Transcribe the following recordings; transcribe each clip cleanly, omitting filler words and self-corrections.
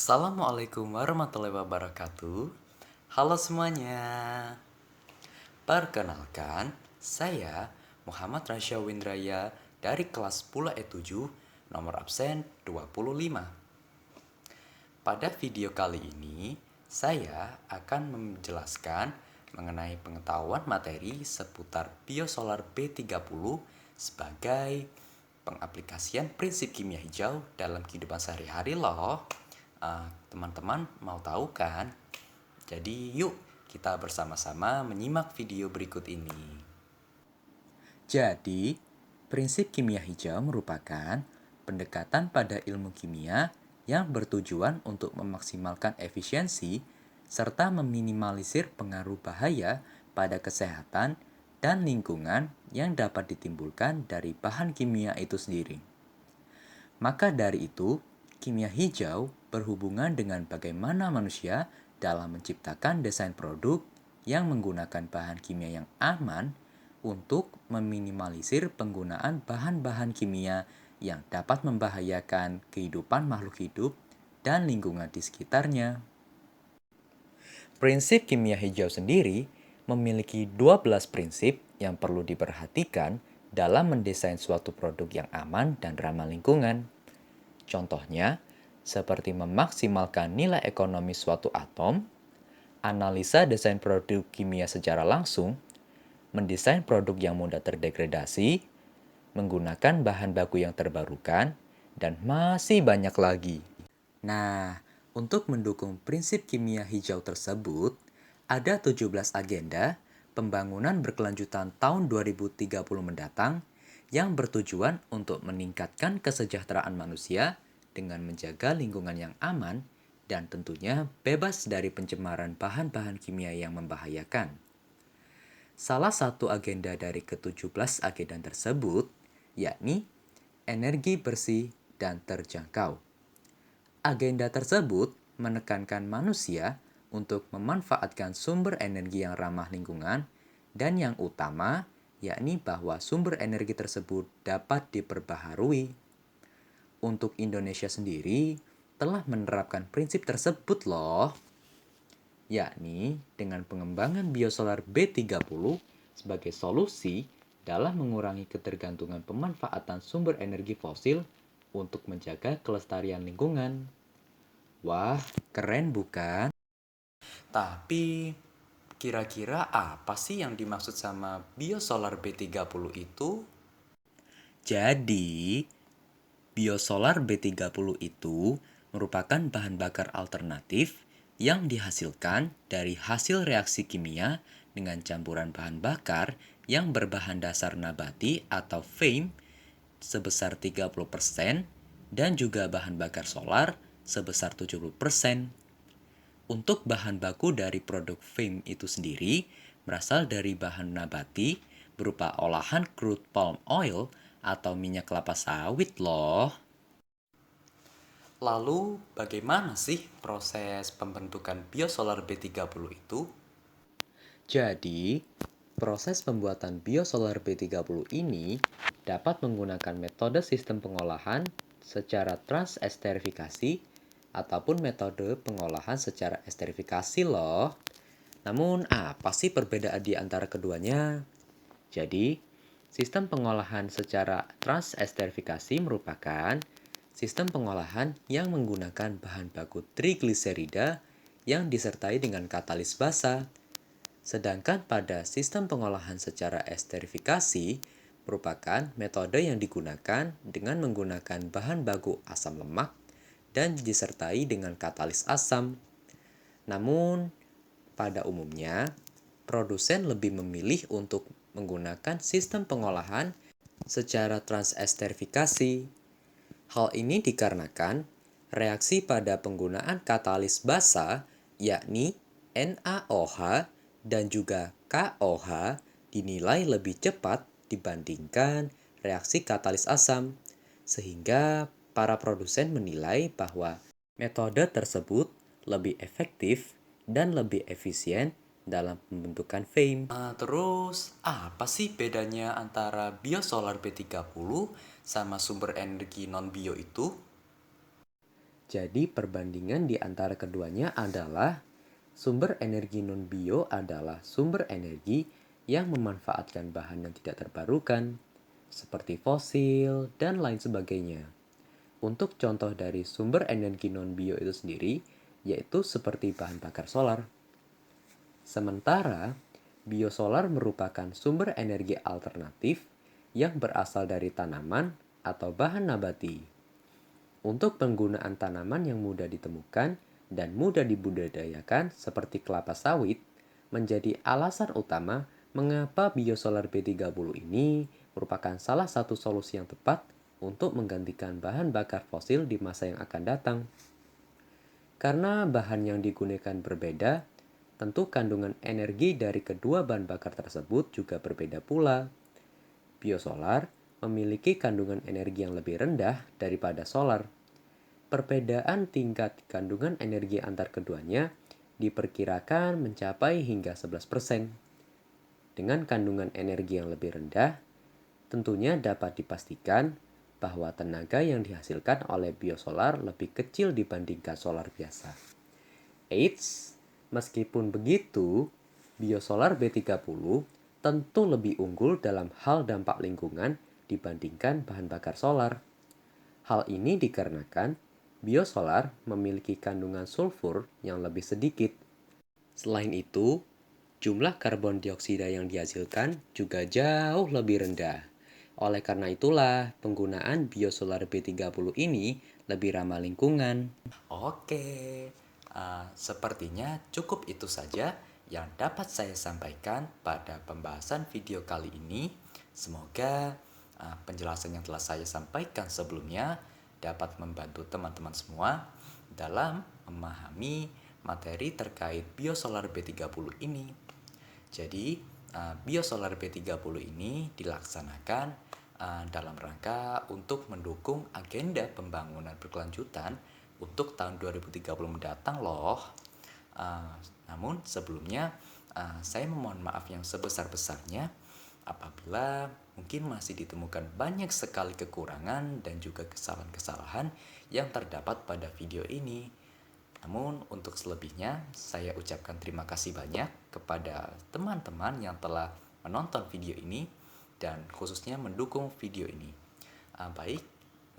Assalamualaikum warahmatullahi wabarakatuh. Halo semuanya. Perkenalkan, saya Muhammad Rasya Windraya dari kelas 10E7, nomor absen 25. Pada video kali ini, saya akan menjelaskan mengenai pengetahuan materi seputar biosolar B30 sebagai pengaplikasian prinsip kimia hijau dalam kehidupan sehari-hari loh. Teman-teman mau tahu kan? Jadi yuk kita bersama-sama menyimak video berikut ini. Jadi, prinsip kimia hijau merupakan pendekatan pada ilmu kimia yang bertujuan untuk memaksimalkan efisiensi serta meminimalisir pengaruh bahaya pada kesehatan dan lingkungan yang dapat ditimbulkan dari bahan kimia itu sendiri. Maka dari itu, kimia hijau berhubungan dengan bagaimana manusia dalam menciptakan desain produk yang menggunakan bahan kimia yang aman untuk meminimalisir penggunaan bahan-bahan kimia yang dapat membahayakan kehidupan makhluk hidup dan lingkungan di sekitarnya. Prinsip kimia hijau sendiri memiliki 12 prinsip yang perlu diperhatikan dalam mendesain suatu produk yang aman dan ramah lingkungan. Contohnya, seperti memaksimalkan nilai ekonomi suatu atom, analisa desain produk kimia secara langsung, mendesain produk yang mudah terdegradasi, menggunakan bahan baku yang terbarukan, dan masih banyak lagi. Nah, untuk mendukung prinsip kimia hijau tersebut, ada 17 agenda pembangunan berkelanjutan tahun 2030 mendatang yang bertujuan untuk meningkatkan kesejahteraan manusia dengan menjaga lingkungan yang aman dan tentunya bebas dari pencemaran bahan-bahan kimia yang membahayakan. Salah satu agenda dari ke-17 agenda tersebut yakni energi bersih dan terjangkau. Agenda tersebut menekankan manusia untuk memanfaatkan sumber energi yang ramah lingkungan dan yang utama yakni bahwa sumber energi tersebut dapat diperbaharui. Untuk Indonesia sendiri telah menerapkan prinsip tersebut loh, yakni dengan pengembangan biosolar B30 sebagai solusi dalam mengurangi ketergantungan pemanfaatan sumber energi fosil untuk menjaga kelestarian lingkungan. Wah, keren bukan? Tapi, kira-kira apa sih yang dimaksud sama biosolar B30 itu? Jadi, biosolar B30 itu merupakan bahan bakar alternatif yang dihasilkan dari hasil reaksi kimia dengan campuran bahan bakar yang berbahan dasar nabati atau FAME sebesar 30% dan juga bahan bakar solar sebesar 70%. Untuk bahan baku dari produk FAME itu sendiri berasal dari bahan nabati berupa olahan crude palm oil atau minyak kelapa sawit loh. Lalu bagaimana sih proses pembentukan biosolar B30 itu? Jadi, proses pembuatan biosolar B30 ini dapat menggunakan metode sistem pengolahan secara transesterifikasi ataupun metode pengolahan secara esterifikasi loh. Namun, apa sih perbedaan di antara keduanya? Jadi, sistem pengolahan secara transesterifikasi merupakan sistem pengolahan yang menggunakan bahan baku trigliserida yang disertai dengan katalis basa. Sedangkan pada sistem pengolahan secara esterifikasi merupakan metode yang digunakan dengan menggunakan bahan baku asam lemak dan disertai dengan katalis asam. Namun, pada umumnya, produsen lebih memilih untuk menggunakan sistem pengolahan secara transesterifikasi. Hal ini dikarenakan reaksi pada penggunaan katalis basa yakni NaOH dan juga KOH dinilai lebih cepat dibandingkan reaksi katalis asam, sehingga para produsen menilai bahwa metode tersebut lebih efektif dan lebih efisien dalam pembentukan FAME. Terus, apa sih bedanya antara biosolar B30 sama sumber energi non-bio itu? Jadi perbandingan di antara keduanya adalah sumber energi non-bio adalah sumber energi yang memanfaatkan bahan yang tidak terbarukan, seperti fosil dan lain sebagainya. Untuk contoh dari sumber energi non-bio itu sendiri, yaitu seperti bahan bakar solar. Sementara, biosolar merupakan sumber energi alternatif yang berasal dari tanaman atau bahan nabati. Untuk penggunaan tanaman yang mudah ditemukan dan mudah dibudidayakan seperti kelapa sawit, menjadi alasan utama mengapa biosolar B30 ini merupakan salah satu solusi yang tepat untuk menggantikan bahan bakar fosil di masa yang akan datang. Karena bahan yang digunakan berbeda, tentu kandungan energi dari kedua bahan bakar tersebut juga berbeda pula. Biosolar memiliki kandungan energi yang lebih rendah daripada solar. Perbedaan tingkat kandungan energi antar keduanya diperkirakan mencapai hingga 11%. Dengan kandungan energi yang lebih rendah, tentunya dapat dipastikan bahwa tenaga yang dihasilkan oleh biosolar lebih kecil dibandingkan solar biasa. Eits, meskipun begitu, biosolar B30 tentu lebih unggul dalam hal dampak lingkungan dibandingkan bahan bakar solar. Hal ini dikarenakan biosolar memiliki kandungan sulfur yang lebih sedikit. Selain itu, jumlah karbon dioksida yang dihasilkan juga jauh lebih rendah. Oleh karena itulah, penggunaan biosolar B30 ini lebih ramah lingkungan. Oke, sepertinya cukup itu saja yang dapat saya sampaikan pada pembahasan video kali ini. Semoga penjelasan yang telah saya sampaikan sebelumnya dapat membantu teman-teman semua dalam memahami materi terkait biosolar B30 ini. Jadi, biosolar B30 ini dilaksanakan dalam rangka untuk mendukung agenda pembangunan berkelanjutan untuk tahun 2030 mendatang loh. Namun sebelumnya saya memohon maaf yang sebesar-besarnya apabila mungkin masih ditemukan banyak sekali kekurangan dan juga kesalahan-kesalahan yang terdapat pada video ini. Namun untuk selebihnya saya ucapkan terima kasih banyak kepada teman-teman yang telah menonton video ini dan khususnya mendukung video ini. Baik,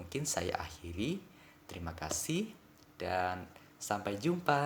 mungkin saya akhiri. Terima kasih dan sampai jumpa.